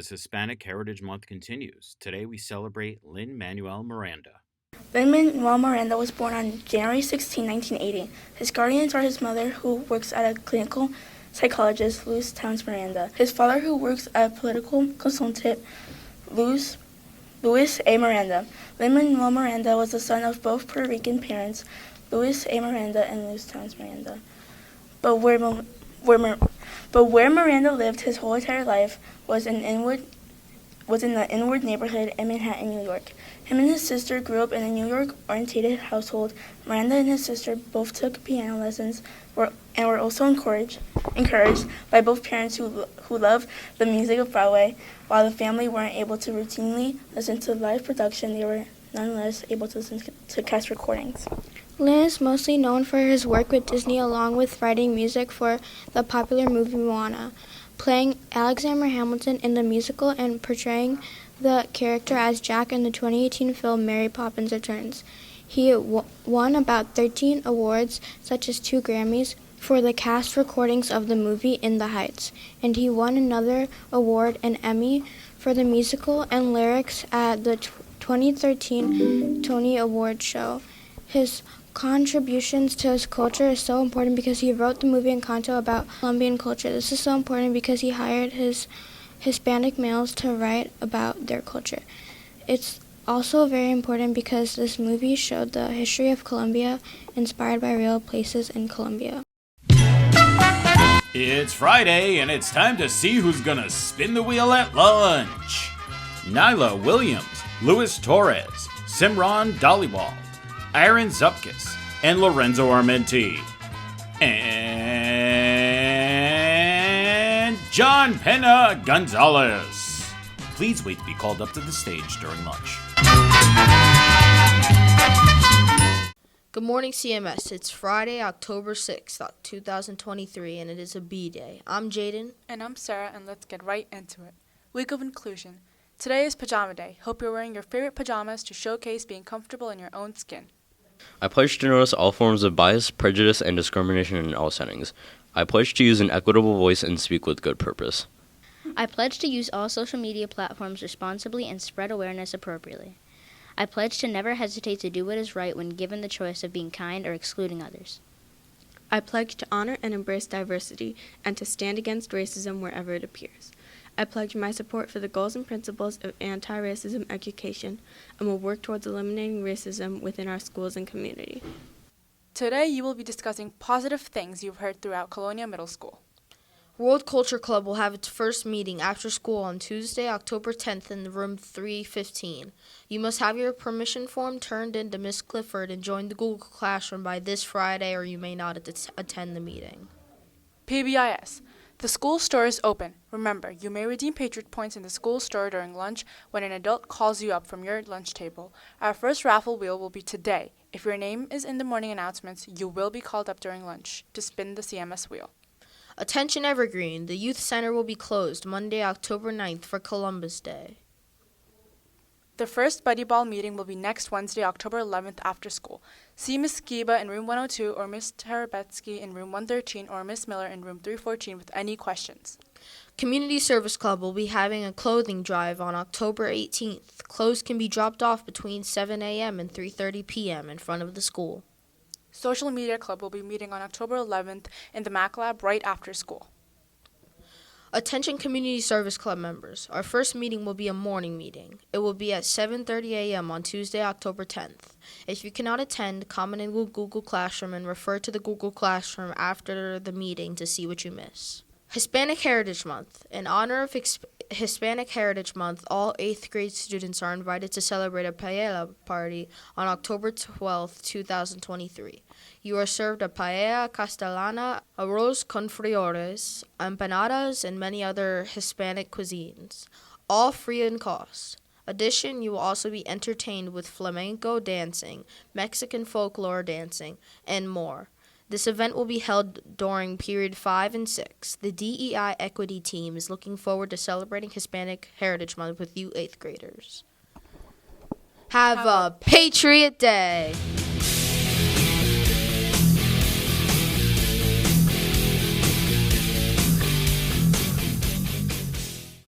as Hispanic Heritage Month continues. Today we celebrate Manuel Miranda. Manuel Miranda was born on January 16, 1980. His guardians are his mother, who works as a clinical psychologist, Luis Towns Miranda. His father, who works as a political consultant, Luis A. Miranda. Manuel Miranda was the son of both Puerto Rican parents, Luis A. Miranda and Luis Towns Miranda. But where Miranda lived his whole entire life was in the Inwood neighborhood in Manhattan, New York. Him and his sister grew up in a New York-oriented household. Miranda and his sister both took piano lessons and were also encouraged by both parents who loved the music of Broadway. While the family weren't able to routinely listen to live production, they were nonetheless able to listen to cast recordings. Lynn is mostly known for his work with Disney, along with writing music for the popular movie Moana, playing Alexander Hamilton in the musical, and portraying the character as Jack in the 2018 film Mary Poppins Returns. He won about 13 awards, such as 2 Grammys, for the cast recordings of the movie In the Heights, and he won another award, an Emmy, for the musical and lyrics at the 2013 Tony Award show. His contributions to his culture is so important because he wrote the movie Encanto about Colombian culture. This is so important because he hired his Hispanic males to write about their culture. It's also very important because this movie showed the history of Colombia, inspired by real places in Colombia. It's Friday and it's time to see who's gonna spin the wheel at lunch. Nyla Williams, Luis Torres, Simran Dhaliwal, Aaron Zupkis, and Lorenzo Armenti. And John Pena Gonzalez. Please wait to be called up to the stage during lunch. Good morning, CMS. It's Friday, October 6th, 2023, and it is a B-Day. I'm Jaden. And I'm Sarah, and let's get right into it. Week of Inclusion. Today is Pajama Day. Hope you're wearing your favorite pajamas to showcase being comfortable in your own skin. I pledge to notice all forms of bias, prejudice, and discrimination in all settings. I pledge to use an equitable voice and speak with good purpose. I pledge to use all social media platforms responsibly and spread awareness appropriately. I pledge to never hesitate to do what is right when given the choice of being kind or excluding others. I pledge to honor and embrace diversity and to stand against racism wherever it appears. I pledge my support for the goals and principles of anti-racism education and will work towards eliminating racism within our schools and community. Today you will be discussing positive things you've heard throughout Colonia Middle School. World Culture Club will have its first meeting after school on Tuesday, October 10th in room 315. You must have your permission form turned in to Miss Clifford and join the Google Classroom by this Friday, or you may not attend the meeting. PBIS. The school store is open. Remember, you may redeem Patriot Points in the school store during lunch when an adult calls you up from your lunch table. Our first raffle wheel will be today. If your name is in the morning announcements, you will be called up during lunch to spin the CMS wheel. Attention Evergreen, the Youth Center will be closed Monday, October 9th for Columbus Day. The first Buddy Ball meeting will be next Wednesday, October 11th after school. See Miss Skiba in room 102 or Miss Terabetsky in room 113 or Miss Miller in room 314 with any questions. Community Service Club will be having a clothing drive on October 18th. Clothes can be dropped off between 7 a.m. and 3:30 p.m. in front of the school. Social Media Club will be meeting on October 11th in the Mac Lab right after school. Attention Community Service Club members. Our first meeting will be a morning meeting. It will be at 7:30 a.m. on Tuesday, October 10th. If you cannot attend, comment in the Google Classroom and refer to the Google Classroom after the meeting to see what you miss. Hispanic Heritage Month. In honor of Hispanic Heritage Month, all 8th grade students are invited to celebrate a paella party on October 12th, 2023. You are served a paella castellana, arroz con frijoles, empanadas, and many other Hispanic cuisines, all free in cost. Addition, you will also be entertained with flamenco dancing, Mexican folklore dancing, and more. This event will be held during period 5 and 6. The DEI Equity Team is looking forward to celebrating Hispanic Heritage Month with you 8th graders. Have a Patriot Day!